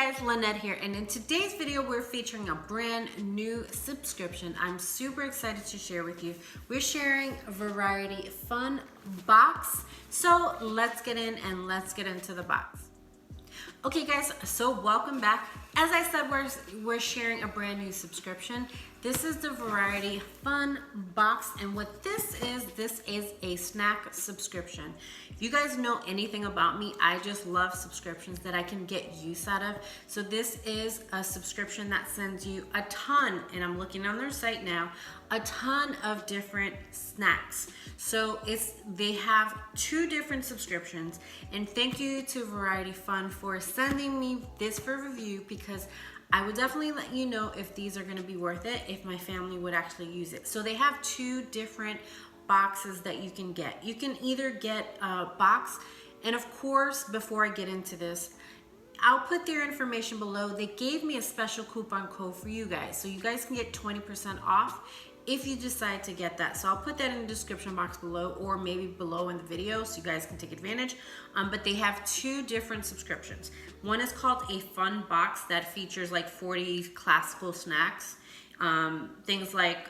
guys, Lynette here, and in today's video we're featuring a brand new subscription I'm super excited to share with you. We're sharing a Variety Fun Box, so let's get in and let's get into the box. Okay guys, so welcome back. As I said, we're sharing a brand new subscription. This is the Variety Fun Box, and what this is a snack subscription. If you guys know anything about me, I just love subscriptions that I can get use out of. So this is a subscription that sends you a ton, and I'm looking on their site now, a ton of different snacks. So they have 2 different subscriptions, and thank you to Variety Fun for sending me this for review, because I would definitely let you know if these are gonna be worth it, if my family would actually use it. So they have 2 different boxes that you can get. You can either get a box, and of course, before I get into this, I'll put their information below. They gave me a special coupon code for you guys, so you guys can get 20% off if you decide to get that. So I'll put that in the description box below, or maybe below in the video, so you guys can take advantage. But they have 2 different subscriptions. One is called a Fun Box that features like 40 classical snacks. Things like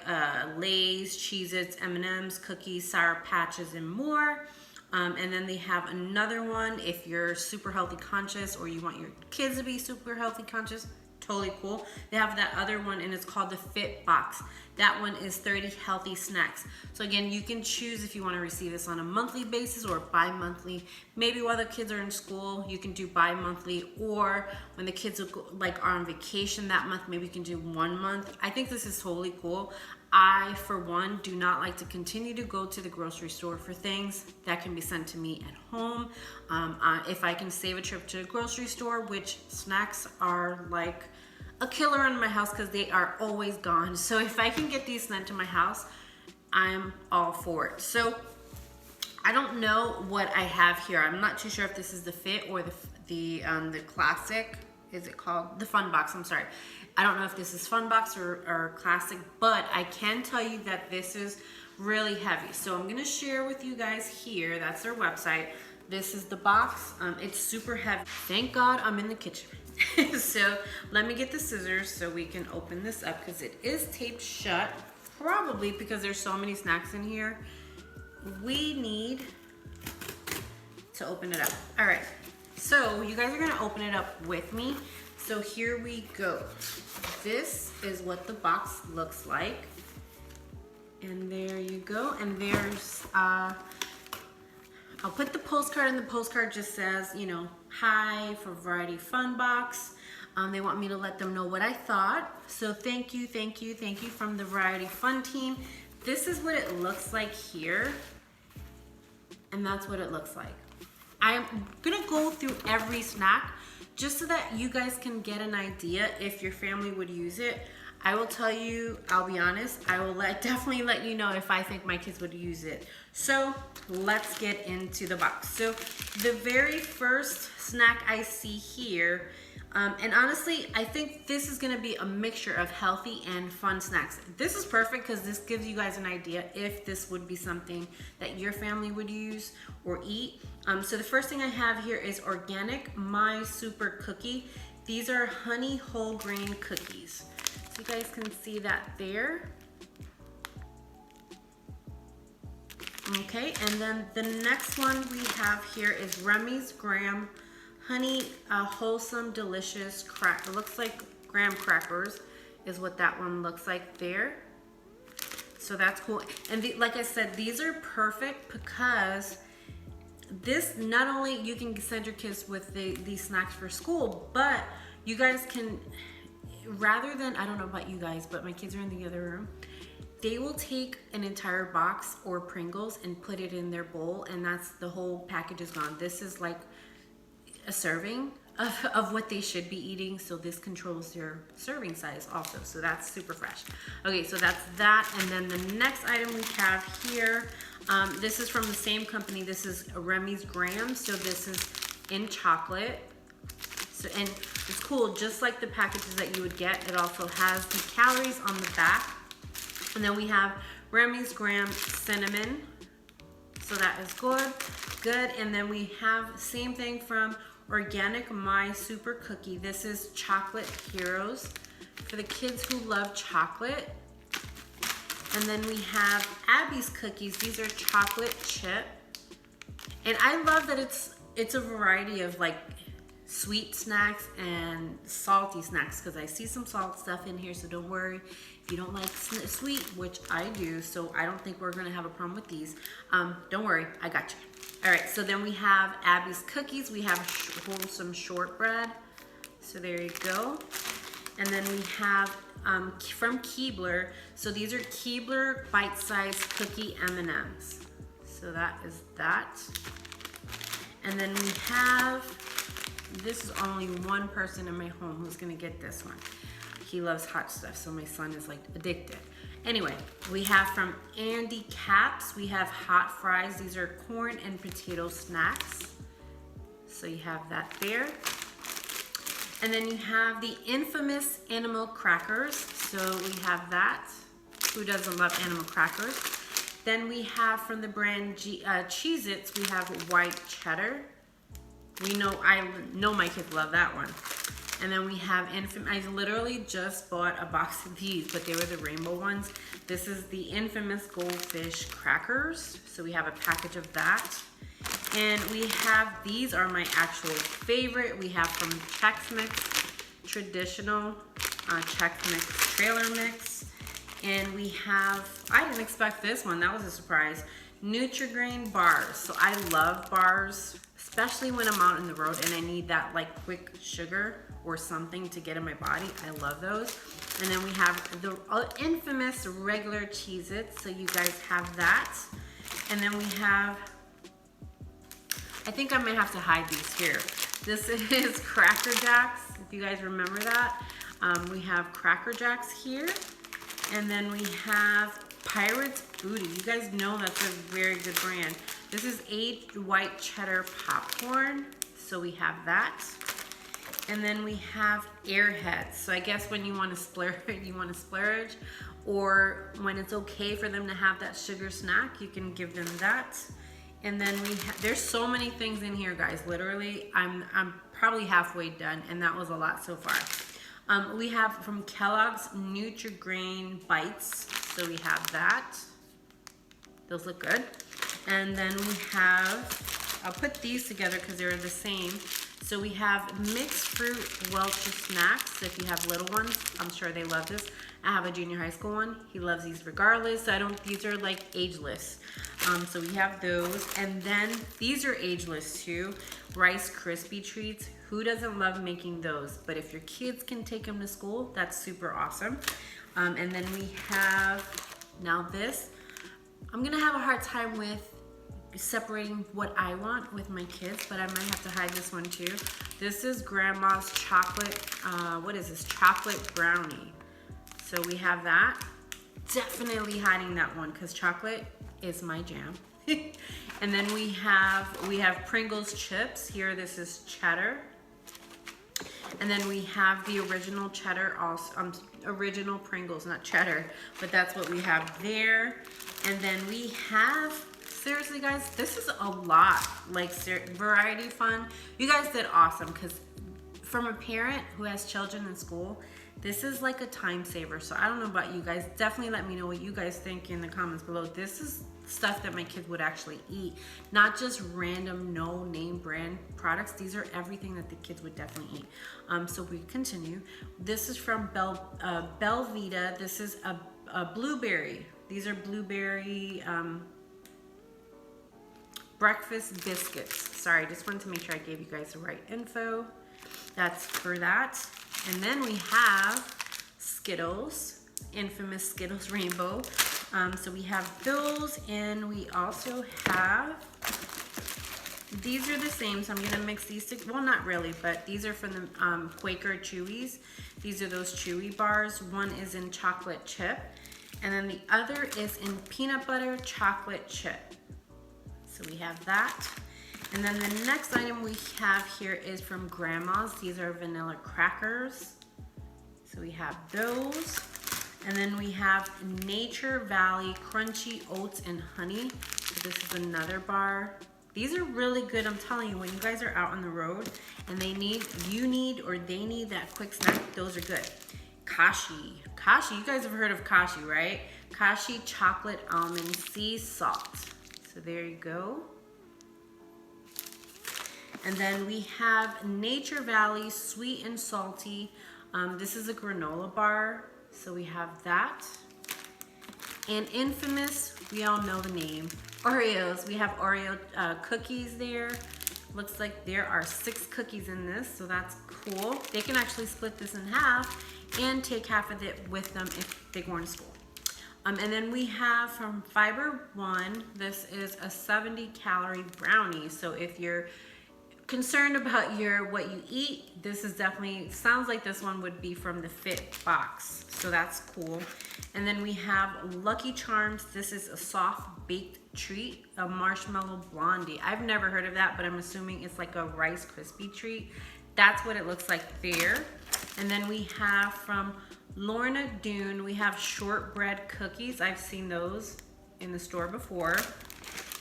Lay's, Cheez-Its, M&M's, cookies, Sour Patches, and more. And then they have another one if you're super healthy conscious, or you want your kids to be super healthy conscious. Totally cool. They have that other one, and it's called the Fit Box. That one is 30 healthy snacks. So again, you can choose if you want to receive this on a monthly basis or bi-monthly. Maybe while the kids are in school, you can do bi-monthly, or when the kids are on vacation that month, maybe you can do 1 month. I think this is totally cool. I, for one, do not like to continue to go to the grocery store for things that can be sent to me at home. If I can save a trip to the grocery store, which snacks are like a killer in my house because they are always gone. So if I can get these sent to my house, I'm all for it. So I don't know what I have here. I'm not too sure if this is the Fit or the Classic. Is it called the Fun Box? I'm sorry. I don't know if this is Fun Box or Classic, but I can tell you that this is really heavy. So I'm gonna share with you guys here. That's their website. This is the box. It's super heavy. Thank God I'm in the kitchen. So let me get the scissors so we can open this up, because it is taped shut, probably because there's so many snacks in here. We need to open it up. All right, so you guys are gonna open it up with me. So here we go. This is what the box looks like. And there you go. And there's, I'll put the postcard, and the postcard just says, you know, hi for Variety Fun Box. They want me to let them know what I thought. So thank you from the Variety Fun team. This is what it looks like here. And that's what it looks like. I'm gonna go through every snack just so that you guys can get an idea if your family would use it. I will tell you, I'll be honest, I will definitely let you know if I think my kids would use it. So let's get into the box. So the very first snack I see here, and honestly, I think this is gonna be a mixture of healthy and fun snacks. This is perfect because this gives you guys an idea if this would be something that your family would use or eat. So the first thing I have here is Organic My Super Cookie. These are honey whole grain cookies. So you guys can see that there. Okay, and then the next one we have here is Remy's Graham Honey Wholesome Delicious Crack. It looks like graham crackers is what that one looks like there. So that's cool. And like I said, these are perfect because this, not only you can send your kids with these snacks for school, but you guys can, rather than, I don't know about you guys, but my kids are in the other room, they will take an entire box or Pringles and put it in their bowl, and that's, the whole package is gone. This is like a serving of what they should be eating, so this controls their serving size also, so that's super fresh. Okay, so that's that. And then the next item we have here, this is from the same company. This is Remy's Graham, so this is in chocolate. So, and it's cool, just like the packages that you would get, it also has the calories on the back. And then we have Remy's Graham Cinnamon, so that is good. And then we have the same thing from Organic My Super Cookie. This is Chocolate Heroes for the kids who love chocolate. And then we have Abby's Cookies. These are chocolate chip. And I love that it's a variety of like sweet snacks and salty snacks, because I see some salt stuff in here, so don't worry if you don't like sweet, which I do, so I don't think we're gonna have a problem with these. Don't worry, I got you. All right, so then we have Abby's Cookies. We have wholesome shortbread, so there you go. And then we have from Keebler. So these are Keebler bite-sized cookie M&Ms. So that is that. And then we have, this is only one person in my home who's gonna get this one. He loves hot stuff, so my son is like addicted. Anyway, we have from Andy Caps, we have hot fries. These are corn and potato snacks. So you have that there. And then you have the infamous animal crackers. So we have that. Who doesn't love animal crackers? Then we have from the brand Cheez-Its, we have white cheddar. I know my kids love that one. And then we have I literally just bought a box of these, but they were the rainbow ones. This is the infamous goldfish crackers. So we have a package of that. And we have, these are my actual favorite. We have from Chex Mix, traditional Chex Mix trailer mix. And we have, I didn't expect this one, that was a surprise, Nutri-Grain bars. So I love bars, especially when I'm out in the road and I need that like quick sugar or something to get in my body. I love those. And then we have the infamous regular Cheez-Its. So you guys have that. And then we have, I think I might have to hide these here. This is Cracker Jacks, if you guys remember that. We have Cracker Jacks here. And then we have Pirate's Booty. You guys know that's a very good brand. This is aged white cheddar popcorn. So we have that. And then we have Airheads. So I guess when you want to splurge, or when it's okay for them to have that sugar snack, you can give them that. And then there's so many things in here, guys. Literally, I'm probably halfway done, and that was a lot so far. We have from Kellogg's Nutri-Grain Bites. So we have that. Those look good. And then we have, I'll put these together because they're the same. So we have mixed fruit Welch's snacks. So if you have little ones, I'm sure they love this. I have a junior high school one. He loves these regardless. So these are like ageless. So we have those. And then these are ageless too. Rice Krispie treats. Who doesn't love making those? But if your kids can take them to school, that's super awesome. And then we have, now this, I'm gonna have a hard time with separating what I want with my kids, but I might have to hide this one too. This is Grandma's chocolate, what is this? Chocolate brownie. So we have that. Definitely hiding that one because chocolate is my jam. And then we have Pringles chips. Here, this is cheddar. And then we have the original cheddar, also original Pringles, not cheddar, but that's what we have there. And then we have, seriously guys, this is a lot, like variety fun. You guys did awesome, because from a parent who has children in school, this is like a time saver. So I don't know about you guys, definitely let me know what you guys think in the comments below. This is stuff that my kids would actually eat, not just random no name brand products. These are everything that the kids would definitely eat. So we continue. This is from Belvita. This is a blueberry. These are blueberry breakfast biscuits. Sorry, just wanted to make sure I gave you guys the right info. That's for that. And then we have Skittles, infamous Skittles Rainbow. So we have those, and we also have, these are the same, so I'm gonna mix these, well not really, but these are from the Quaker Chewies. These are those Chewy bars. One is in chocolate chip, and then the other is in peanut butter chocolate chip. So we have that. And then the next item we have here is from Grandma's. These are vanilla crackers. So we have those. And then we have Nature Valley Crunchy Oats and Honey. So this is another bar. These are really good. I'm telling you, when you guys are out on the road and you need that quick snack, those are good. Kashi, you guys have heard of Kashi, right? Kashi chocolate almond sea salt. So there you go. And then we have Nature Valley sweet and salty. This is a granola bar, so we have that. And Infamous, we all know the name, Oreos. We have Oreo cookies there. Looks like there are 6 cookies in this, so that's cool. They can actually split this in half and take half of it with them if they're going to school. And then we have from Fiber One, this is a 70-calorie brownie. So if you're concerned about what you eat, this is definitely, sounds like this one would be from the Fit box. So that's cool. And then we have Lucky Charms. This is a soft baked treat, a marshmallow blondie. I've never heard of that, but I'm assuming it's like a Rice Krispie treat. That's what it looks like there. And then we have from Lorna Doone, we have shortbread cookies. I've seen those in the store before.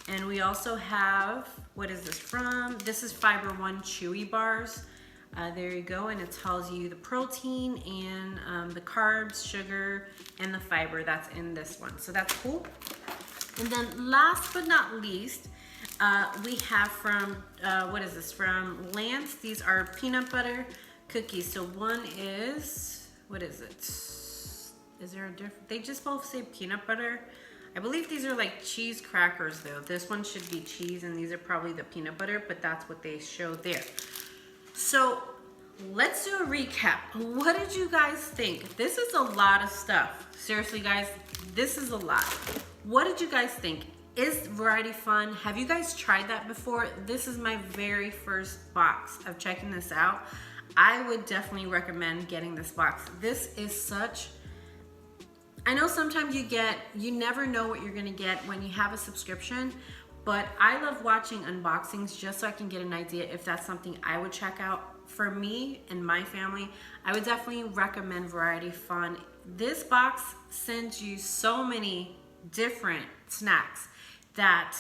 And we also have, what is this from? This is Fiber One Chewy Bars. There you go, and it tells you the protein and the carbs, sugar, and the fiber that's in this one. So that's cool. And then last but not least, we have from, what is this? From Lance. These are peanut butter cookies. So one is, what is it? Is there a different? They just both say peanut butter. I believe these are like cheese crackers though. This one should be cheese and these are probably the peanut butter, but that's what they show there. So let's do a recap. What did you guys think? This is a lot of stuff. Seriously guys, this is a lot. What did you guys think? Is Variety fun? Have you guys tried that before? This is my very first box of checking this out. I would definitely recommend getting this box. This is such, I know sometimes you never know what you're gonna get when you have a subscription, but I love watching unboxings just so I can get an idea if that's something I would check out. For me and my family, I would definitely recommend Variety Fun. This box sends you so many different snacks that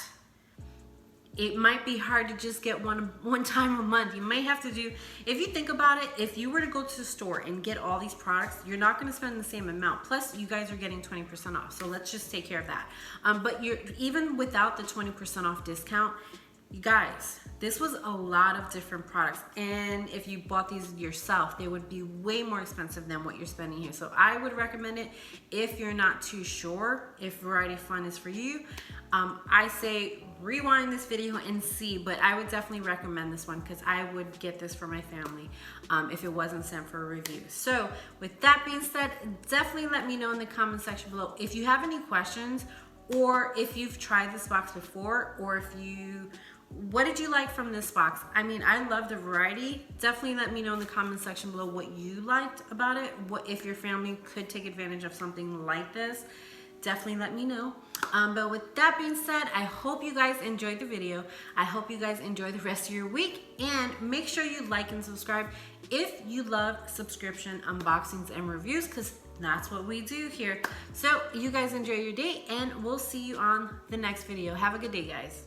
it might be hard to just get one time a month. You might have to do, if you think about it, if you were to go to the store and get all these products, you're not gonna spend the same amount. Plus, you guys are getting 20% off, so let's just take care of that. But even without the 20% off discount, you guys, this was a lot of different products. And if you bought these yourself, they would be way more expensive than what you're spending here. So I would recommend it if you're not too sure if Variety Fun is for you. I say rewind this video and see, but I would definitely recommend this one because I would get this for my family if it wasn't sent for a review. So with that being said, definitely let me know in the comment section below if you have any questions or if you've tried this box before, or what did you like from this box? I mean, I love the variety. Definitely let me know in the comment section below what you liked about it. If your family could take advantage of something like this, definitely let me know. But with that being said, I hope you guys enjoyed the video. I hope you guys enjoy the rest of your week, and make sure you like and subscribe if you love subscription unboxings and reviews, because that's what we do here. So you guys enjoy your day, and we'll see you on the next video. Have a good day, guys.